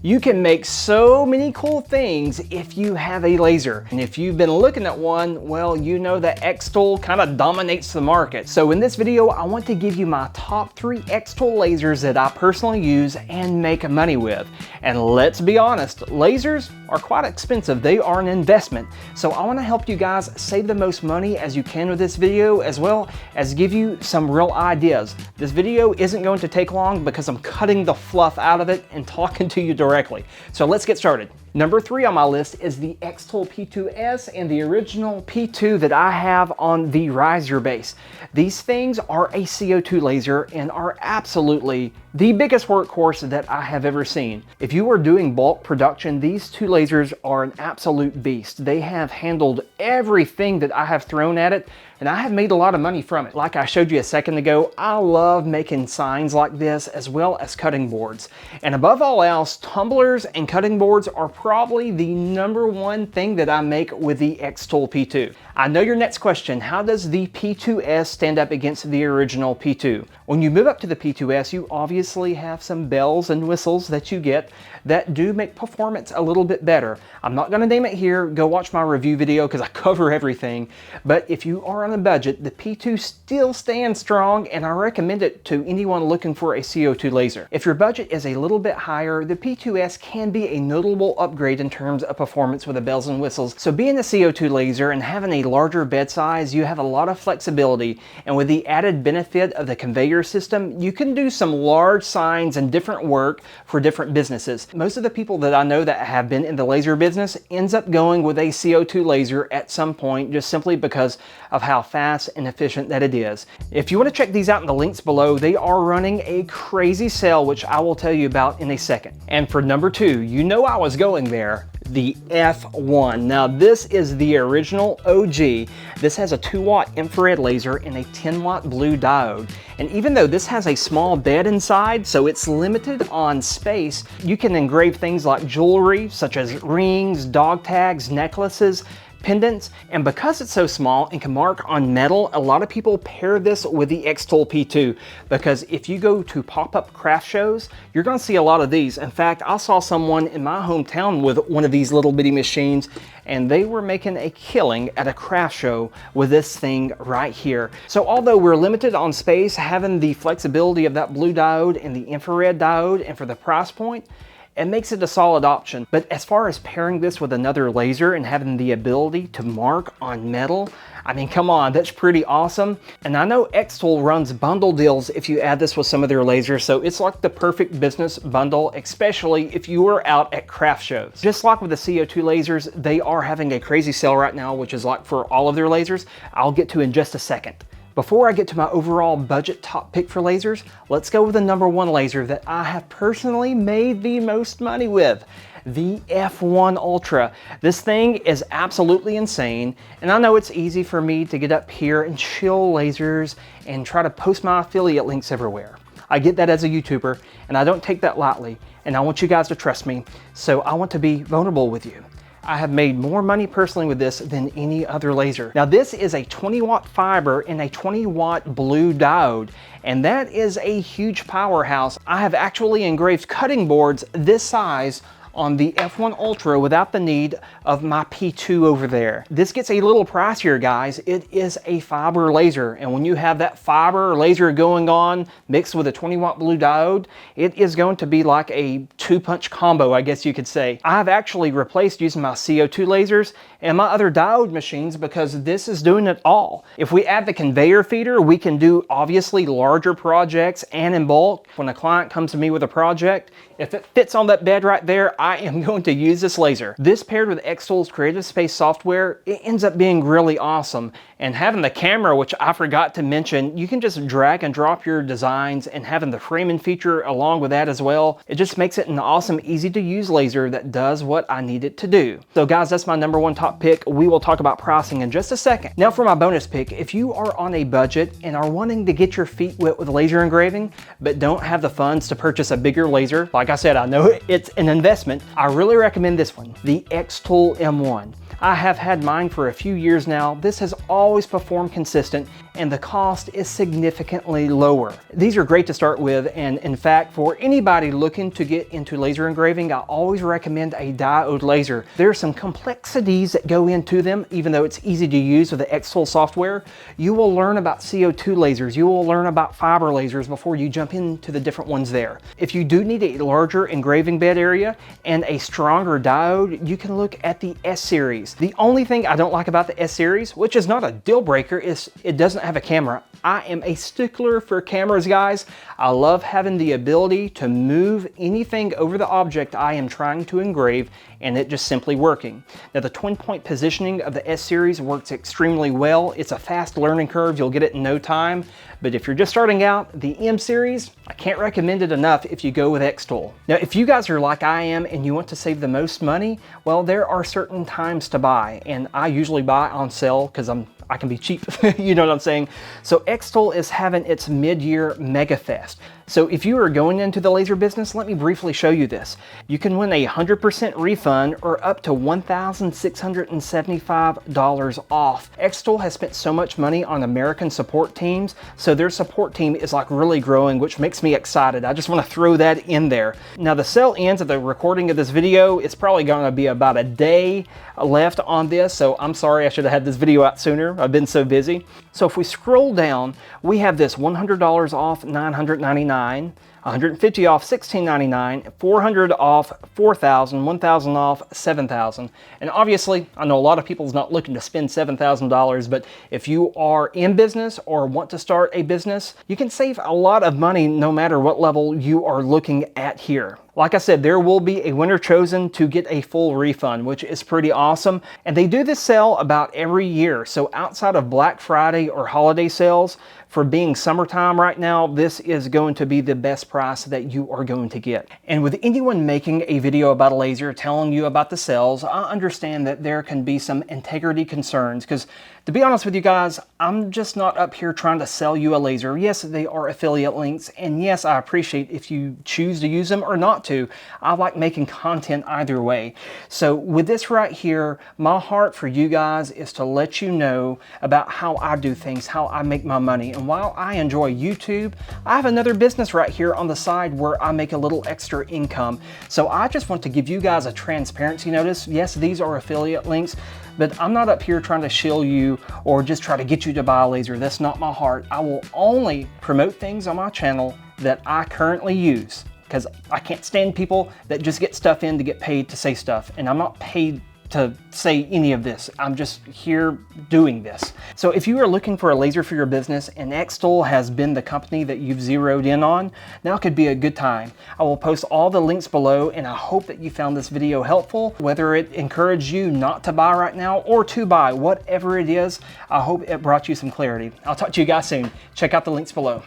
You can make so many cool things if you have a laser. And if you've been looking at one, well, you know that xTool kind of dominates the market. So in this video, I want to give you my top 3 xTool lasers that I personally use and make money with. And let's be honest, lasers are quite expensive. They are an investment. So I want to help you guys save the most money as you can with this video, as well as give you some real ideas. This video isn't going to take long because I'm cutting the fluff out of it and talking to you directly. So let's get started. Number 3 on my list is the xTool P2S and the original P2 that I have on the riser base. These things are a CO2 laser and are absolutely the biggest workhorse that I have ever seen. If you are doing bulk production, these two lasers are an absolute beast. They have handled everything that I have thrown at it, and I have made a lot of money from it. Like I showed you a second ago, I love making signs like this as well as cutting boards. And above all else, tumblers and cutting boards are probably the #1 thing that I make with the xTool P2. I know your next question, how does the P2S stand up against the original P2? When you move up to the P2S, you obviously have some bells and whistles that you get that do make performance a little bit better. I'm not gonna name it here, go watch my review video because I cover everything. But if you are on a budget, the P2 still stands strong and I recommend it to anyone looking for a CO2 laser. If your budget is a little bit higher, the P2S can be a notable upgrade in terms of performance with the bells and whistles. So being a CO2 laser and having a larger bed size, you have a lot of flexibility. And with the added benefit of the conveyor system, you can do some large signs and different work for different businesses. Most of the people that I know that have been in the laser business ends up going with a CO2 laser at some point, just simply because of how fast and efficient that it is. If you want to check these out in the links below, they are running a crazy sale, which I will tell you about in a second. And for number 2, you know I was going there, the F1. Now this is the original OG. This has a 2-watt infrared laser and a 10-watt blue diode. And even though this has a small bed inside, so it's limited on space, you can engrave things like jewelry, such as rings, dog tags, necklaces, pendants, and because it's so small and can mark on metal, a lot of people pair this with the xTool P2 because if you go to pop-up craft shows, you're going to see a lot of these. In fact, I saw someone in my hometown with one of these little bitty machines and they were making a killing at a craft show with this thing right here. So although we're limited on space, having the flexibility of that blue diode and the infrared diode, and for the price point, it makes it a solid option. But as far as pairing this with another laser and having the ability to mark on metal, I mean, come on, that's pretty awesome. And I know xTool runs bundle deals if you add this with some of their lasers, so it's like the perfect business bundle, especially if you are out at craft shows. Just like with the CO2 lasers, they are having a crazy sale right now, which is like for all of their lasers. I'll get to in just a second. Before I get to my overall budget top pick for lasers, let's go with the #1 laser that I have personally made the most money with, the F1 Ultra. This thing is absolutely insane, and I know it's easy for me to get up here and shill lasers and try to post my affiliate links everywhere. I get that as a YouTuber, and I don't take that lightly, and I want you guys to trust me, so I want to be vulnerable with you. I have made more money personally with this than any other laser. Now this is a 20-watt fiber and a 20-watt blue diode, and that is a huge powerhouse. I have actually engraved cutting boards this size on the F1 Ultra without the need of my P2 over there. This gets a little pricier, guys. It is a fiber laser, and when you have that fiber laser going on mixed with a 20-watt blue diode, it is going to be like a 2-punch combo, I guess you could say. I've actually replaced using my CO2 lasers and my other diode machines because this is doing it all. If we add the conveyor feeder, we can do obviously larger projects and in bulk. When a client comes to me with a project, if it fits on that bed right there, I am going to use this laser. This paired with xTool's Creative Space software, it ends up being really awesome. And having the camera, which I forgot to mention, you can just drag and drop your designs, and having the framing feature along with that as well, it just makes it an awesome, easy to use laser that does what I need it to do. So guys, that's my #1 top pick. We will talk about pricing in just a second. Now for my bonus pick, if you are on a budget and are wanting to get your feet wet with laser engraving, but don't have the funds to purchase a bigger laser, like I said, I know it's an investment, I really recommend this one, the xTool M1. I have had mine for a few years now. This has always performed consistent, and the cost is significantly lower. These are great to start with, and in fact, for anybody looking to get into laser engraving, I always recommend a diode laser. There are some complexities that go into them, even though it's easy to use with the xTool software. You will learn about CO2 lasers, you will learn about fiber lasers before you jump into the different ones there. If you do need a larger engraving bed area and a stronger diode, you can look at the S series. The only thing I don't like about the S series, which is not a deal breaker, is it doesn't have a camera. I am a stickler for cameras, guys. I love having the ability to move anything over the object I am trying to engrave and it just simply working. Now, the twin point positioning of the S series works extremely well. It's a fast learning curve. You'll get it in no time. But if you're just starting out, the M series, I can't recommend it enough if you go with xTool. Now, if you guys are like I am and you want to save the most money, well, there are certain times to buy, and I usually buy on sale because I can be cheap, you know what I'm saying? So xTool is having its mid-year Mega Fest. So if you are going into the laser business, let me briefly show you this. You can win a 100% refund or up to $1,675 off. xTool has spent so much money on American support teams, so their support team is like really growing, which makes me excited. I just want to throw that in there. Now, the sale ends at the recording of this video. It's probably going to be about a day left on this, so I'm sorry I should have had this video out sooner. I've been so busy. So if we scroll down, we have this $100 off $999, $150 off $1,699, $400 off $4,000, $1,000 off $7,000. And obviously, I know a lot of people's not looking to spend $7,000, but if you are in business or want to start a business, you can save a lot of money no matter what level you are looking at here. Like I said, there will be a winner chosen to get a full refund, which is pretty awesome. And they do this sale about every year. So outside of Black Friday or holiday sales, for being summertime right now, this is going to be the best price that you are going to get. And with anyone making a video about a laser telling you about the sales, I understand that there can be some integrity concerns, because to be honest with you guys, I'm just not up here trying to sell you a laser. Yes, they are affiliate links, and yes, I appreciate if you choose to use them or not to. I like making content either way. So with this right here, my heart for you guys is to let you know about how I do things, how I make my money. And while I enjoy YouTube, I have another business right here on the side where I make a little extra income. So I just want to give you guys a transparency notice. Yes, these are affiliate links, but I'm not up here trying to shill you or just try to get you to buy a laser. That's not my heart. I will only promote things on my channel that I currently use, because I can't stand people that just get stuff in to get paid to say stuff, and I'm not paid to say any of this. I'm just here doing this. So if you are looking for a laser for your business and xTool has been the company that you've zeroed in on, now could be a good time. I will post all the links below, and I hope that you found this video helpful. Whether it encouraged you not to buy right now or to buy, whatever it is, I hope it brought you some clarity. I'll talk to you guys soon. Check out the links below.